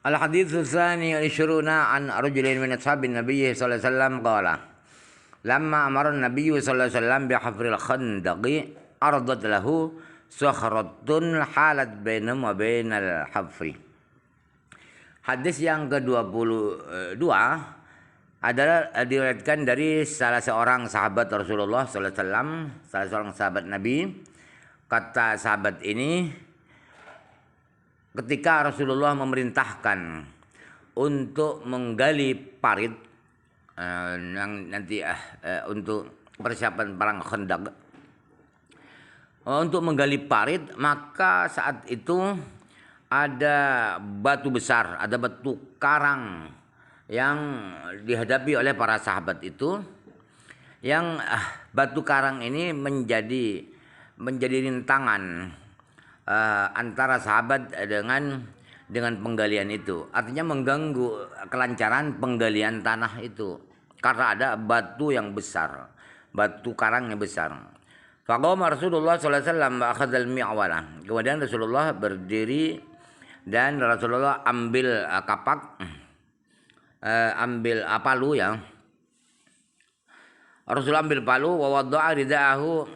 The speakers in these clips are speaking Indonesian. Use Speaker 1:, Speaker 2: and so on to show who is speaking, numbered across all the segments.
Speaker 1: Al-haditsu tsani al-ishruna an rajulin min ashabin Nabi sallallahu alaihi wasallam qala lamma amara an-nabiy sallallahu alaihi wasallam bi hafril khandaqi aradat lahu sakhratun halat bainahum wa bainal hafri. Hadis yang ke-22 adalah diriwayatkan dari salah seorang sahabat Rasulullah sallallahu alaihi wasallam, salah seorang sahabat Nabi. Kata sahabat ini, ketika Rasulullah memerintahkan untuk menggali parit yang nanti untuk persiapan perang Khandaq, untuk menggali parit, maka saat itu ada batu besar, ada batu karang yang dihadapi oleh para sahabat itu, yang batu karang ini menjadi rintangan antara sahabat dengan penggalian itu. Artinya mengganggu kelancaran penggalian tanah itu karena ada batu yang besar, batu karang yang besar. Faqama Rasulullah sallallahu alaihi wasallam wa akhadhal mi'wala. Kemudian Rasulullah berdiri dan Rasulullah ambil kapak, ambil palu ya. Rasulullah ambil palu wa wada'a ridaahu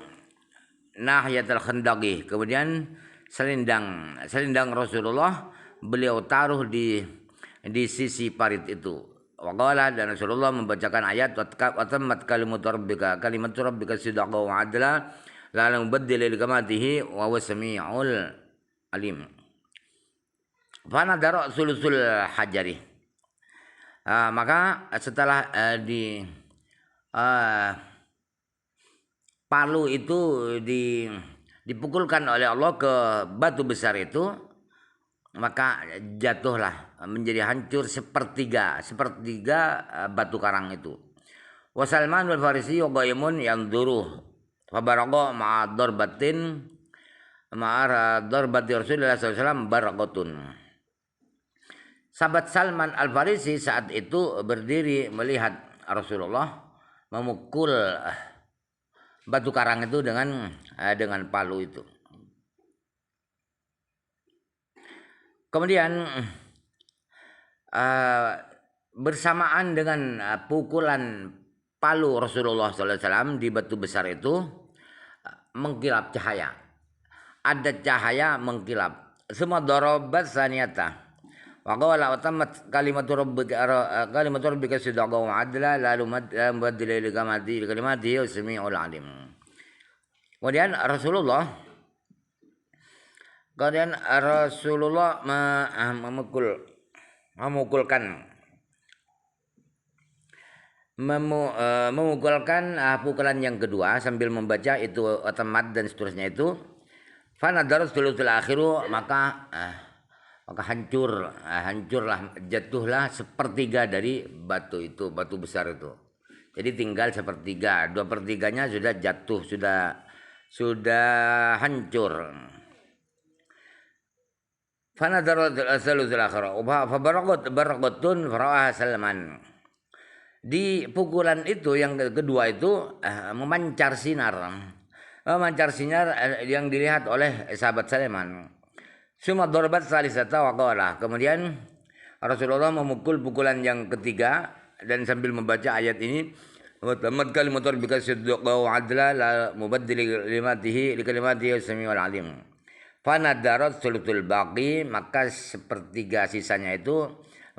Speaker 1: nahiyatal khandaqi. Kemudian selendang Rasulullah beliau taruh di sisi parit itu. Waqala, dan Rasulullah membacakan ayat wa tammat kalimatu rabbika sidqan wa adla la mubaddila li kalimatihi wa huwas samiul alim. Fa nadara sulusul hajari. Maka setelah palu itu dipukulkan oleh Allah ke batu besar itu, maka jatuhlah, menjadi hancur sepertiga batu karang itu. Wa Salman wal Farisi qaimun yanzuru fa baraqa ma'a darbati Rasulullah sallallahu alaihi wasallam barakatun. Sahabat Salman Al Farisi saat itu berdiri melihat Rasulullah memukul batu karang itu dengan palu itu. Kemudian bersamaan dengan pukulan palu Rasulullah SAW di batu besar itu, mengkilap cahaya. Ada cahaya mengkilap. Semua darabat saniyata. Wa qala tamat kalimatu rabbika sidqan wa adla la mubaddila li kalimatihi samiul alim. Kemudian Rasulullah memukulkan pukulan yang kedua sambil membaca itu tamat dan seterusnya itu. Fa nadara sulusul akhiru, maka hancurlah, jatuhlah sepertiga dari batu itu, batu besar itu. Jadi tinggal sepertiga, 2/3-nya sudah jatuh, sudah hancur. Fanadara sulusul akhir fa barakatun fara'ah Salman. Di pukulan itu yang kedua itu memancar sinar yang dilihat oleh sahabat Salman. Suma darbat salisata wa qala. Kemudian Rasulullah memukul pukulan yang ketiga dan sambil membaca ayat ini, wa tammat kalimatu rabbika sidqan wa adla la mubaddila li kalimatihi samiul alim. Fa nadarat sulutul baqi, maka sepertiga sisanya itu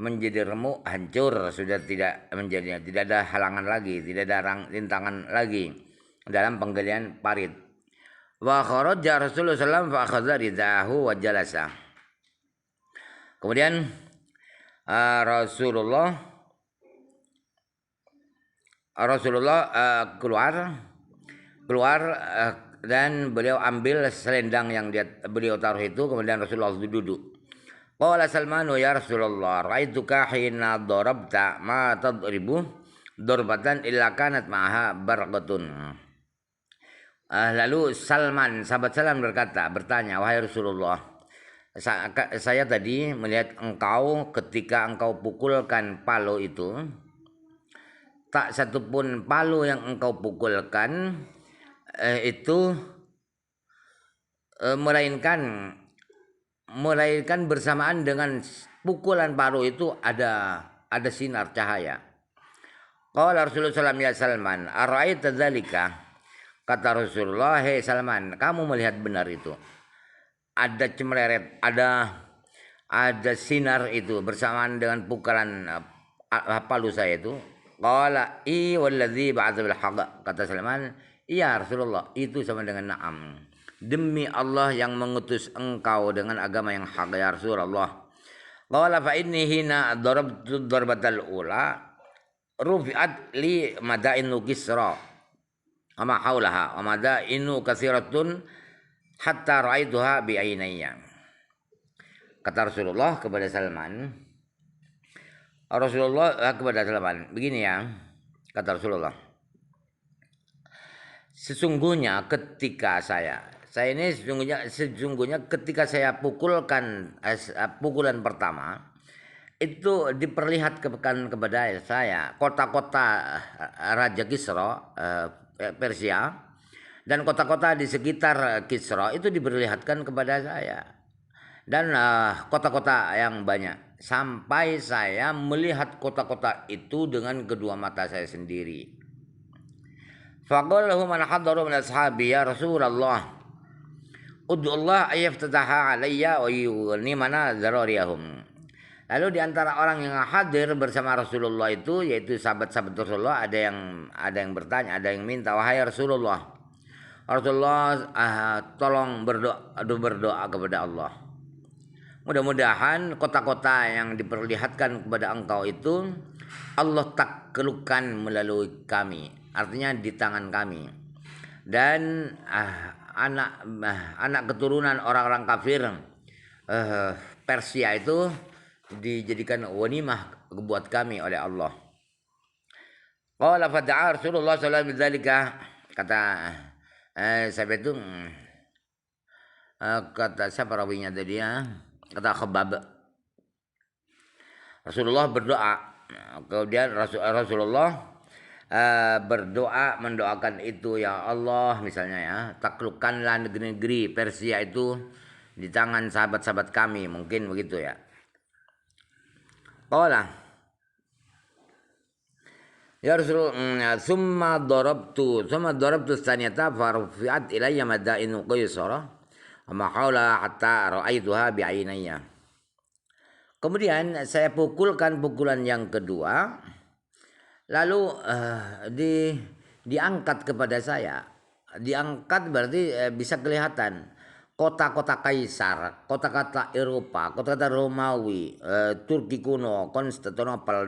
Speaker 1: menjadi remuk, hancur, sudah tidak ada halangan lagi, tidak ada rintangan lagi dalam penggalian parit. Wa kharaja Rasulullah sallallahu alaihi wasallam fa akhadha ridahu wa jalasa. Kemudian Rasulullah keluar dan beliau ambil selendang yang beliau taruh itu, kemudian Rasulullah duduk. Qala Salmanu ya Rasulullah ra'aituka hina darabta ma tadribu darbatan illa kanat ma'aha barakatun. Lalu Salman, sahabat Salman bertanya, wahai Rasulullah, saya tadi melihat engkau ketika engkau pukulkan palu itu, tak satupun palu yang engkau pukulkan itu melainkan melahirkan bersamaan dengan pukulan paru itu ada sinar cahaya. Qala Rasulullah sallallahu alaihi wasallam, "Ara'aita dzalika?" Kata Rasulullah, "Hei Salman, kamu melihat benar itu? Ada cemleret, ada sinar itu bersamaan dengan pukulan palu saya itu." Qala, "I wallazi ba'atsa bil haqq." Kata Salman, "Iya Rasulullah, itu sama dengan na'am. Demi Allah yang mengutus engkau dengan agama yang hak ya Rasulullah." Qala fa inni hina darabtu darbatal ula rufi'at li madainu Kisra ama haulaha wa madainu katsiratun hatta ra'aituha bi ainayya. Kata Rasulullah kepada Salman, begini ya, kata Rasulullah, sesungguhnya ketika saya ini sesungguhnya ketika saya pukulkan pukulan pertama itu diperlihatkan kepada saya kota-kota Raja Kisra Persia dan kota-kota di sekitar Kisra itu diperlihatkan kepada saya dan kota-kota yang banyak sampai saya melihat kota-kota itu dengan kedua mata saya sendiri. Faqala lahu man hadaru min ashabi ya Rasulullah ud'u Allah ayaftataha alayya wa yughnimana dzarariyahum. Lalu di antara orang yang hadir bersama Rasulullah itu, yaitu sahabat-sahabat Rasulullah, ada yang bertanya, ada yang minta, wahai Rasulullah, tolong berdoa kepada Allah. Mudah-mudahan kota-kota yang diperlihatkan kepada engkau itu Allah taklukkan melalui kami, artinya di tangan kami. Dan anak keturunan orang-orang kafir Persia itu dijadikan wanimah buat kami oleh Allah. Qala fada'a Rasulullah sallallahu alaihi wasallam, kata sahabat itu kata siapa rawinya tadi ya? Kata Khabbab. Rasulullah berdoa. Kemudian Rasulullah berdoa mendoakan itu, ya Allah misalnya ya, taklukkanlah negeri-negeri Persia itu di tangan sahabat-sahabat kami, mungkin begitu ya. Qala ya Rasulullah summa darabtu tsaniyata farfi'at ilayya madainu qaisara wa haula hatta ra'aituha bi'ainayya. Kemudian saya pukulkan pukulan yang kedua, lalu diangkat kepada saya. Diangkat berarti bisa kelihatan kota-kota Kaisar, kota-kota Eropa, kota-kota Romawi, Turki kuno, Konstantinopel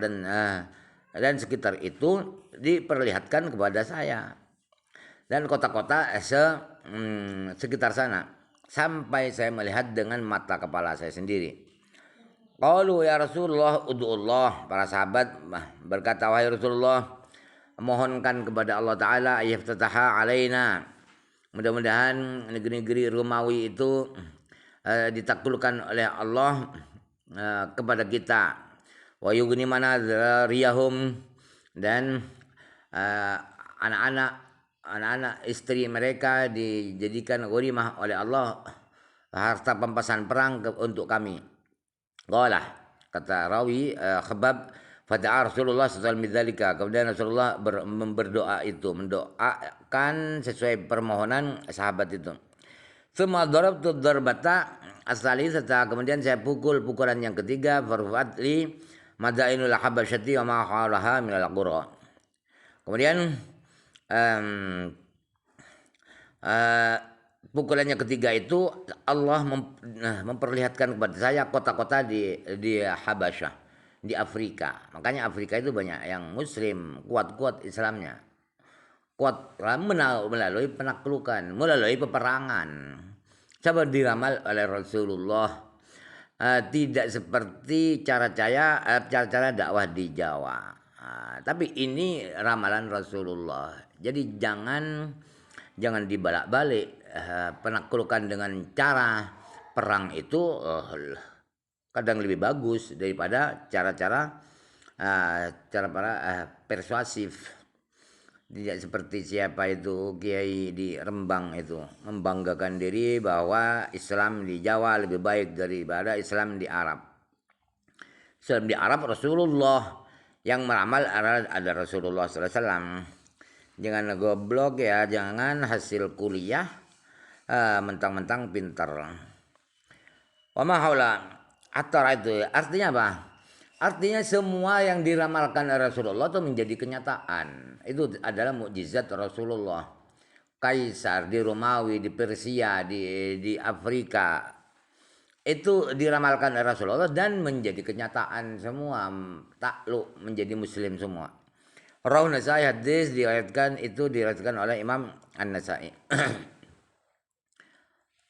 Speaker 1: dan sekitar itu diperlihatkan kepada saya. Dan kota-kota sekitar sana sampai saya melihat dengan mata kepala saya sendiri. Qalu ya Rasulullah ud'ullah, para sahabat berkata, wahai Rasulullah, mohonkan kepada Allah Ta'ala ayaftataha alaina, mudah-mudahan negeri-negeri Romawi itu ditaklukkan oleh Allah kepada kita. Wa yughnimana dzarriyahum, dan anak-anak istri mereka dijadikan ghanimah oleh Allah, harta pampasan perang untuk kami. Qala, kata rawi Khabbab, fada'a Rasulullah sallallahu alaihi wasallam, kemudian Rasulullah berdoa itu, mendoakan sesuai permohonan sahabat itu. Tsumma darabtu darbata as-salisata, kemudian saya pukul pukulan yang ketiga, farfat li madainul habasyati wa ma hawlaha minal qura. Kemudian pukulan yang ketiga itu Allah memperlihatkan kepada saya kota-kota di Habasyah, di Afrika. Makanya Afrika itu banyak yang muslim, kuat-kuat Islamnya, kuat melalui penaklukan, melalui peperangan. Coba diramal oleh Rasulullah, tidak seperti cara-cara dakwah di Jawa. Tapi ini ramalan Rasulullah. Jadi jangan dibalak-balik. Penaklukan dengan cara perang itu kadang lebih bagus daripada cara persuasif. Tidak seperti siapa itu kiai di Rembang itu membanggakan diri bahwa Islam di Jawa lebih baik daripada Islam di Arab. Islam di Arab Rasulullah yang meramal ada Rasulullah SAW. Jangan goblok ya, jangan hasil kuliah mentang-mentang pintar. Wa ma haula atar itu artinya apa? Artinya semua yang diramalkan Rasulullah itu menjadi kenyataan. Itu adalah mukjizat Rasulullah. Kaisar di Romawi, di Persia, di Afrika itu diramalkan Rasulullah dan menjadi kenyataan semua, takluk menjadi muslim semua. Rawi Nasai hadis diriwayatkan oleh Imam An-Nasai.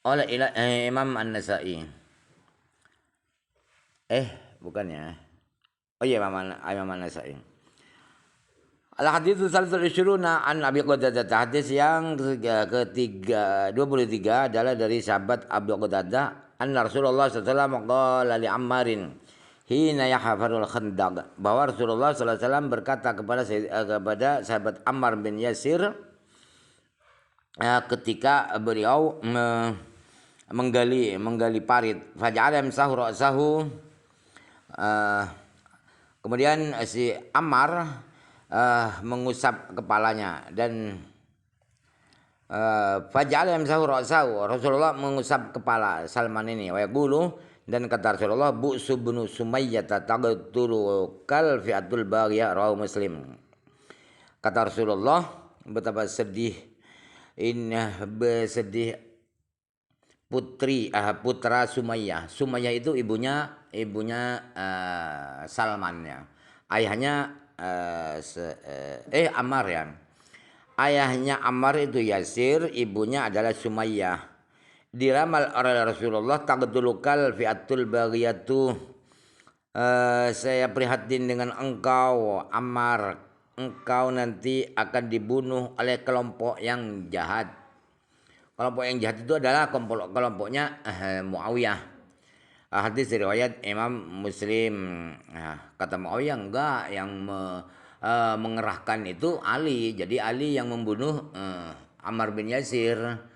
Speaker 1: oleh Imam An-Nasai. Bukannya. Oh iya, Imam An-Nasai. Al-hadits salatul isyruna an Abi Qatadah. Hadis yang ketiga 23 adalah dari sahabat Abu Qatadah anna Rasulullah sallallahu alaihi wasallam qala li Ammarin hina yahfarul khandaq, bahwa Rasulullah sallallahu alaihi wasallam berkata kepada sahabat Ammar bin Yasir ketika beliau menggali parit, faja'ala yamsahu ra'sahu. Kemudian si Ammar mengusap kepalanya dan faja'ala yamsahu ra'sahu, Rasulullah mengusap kepala Salman ini. Wa yaqulu, dan kata Rasulullah, bu'su bin Sumayyah taqtulu kal fi'atul baghiyah, rawahu Muslim. Kata Rasulullah, betapa sedih putra Sumayyah. Sumayyah itu ibunya Salman ya. Ayahnya Ammar ya. Ayahnya Ammar itu Yasir, ibunya adalah Sumayyah. Diramal oleh Rasulullah, taqdulukal fi'atul baghiyatu, saya prihatin dengan engkau Ammar, engkau nanti akan dibunuh oleh kelompok yang jahat. Kelompok yang jahat itu adalah kelompoknya Muawiyah. Hadis riwayat Imam Muslim. Kata Muawiyah, enggak, yang mengerahkan itu Ali. Jadi Ali yang membunuh Ammar bin Yasir.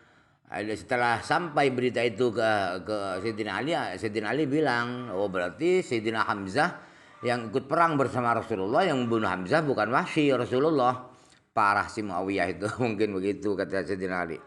Speaker 1: Setelah sampai berita itu ke Sayyidina Ali bilang, oh berarti Sayyidina Hamzah yang ikut perang bersama Rasulullah, yang membunuh Hamzah bukan Wahsy, Rasulullah. Parah si Muawiyah itu. Mungkin begitu kata Sayyidina Ali.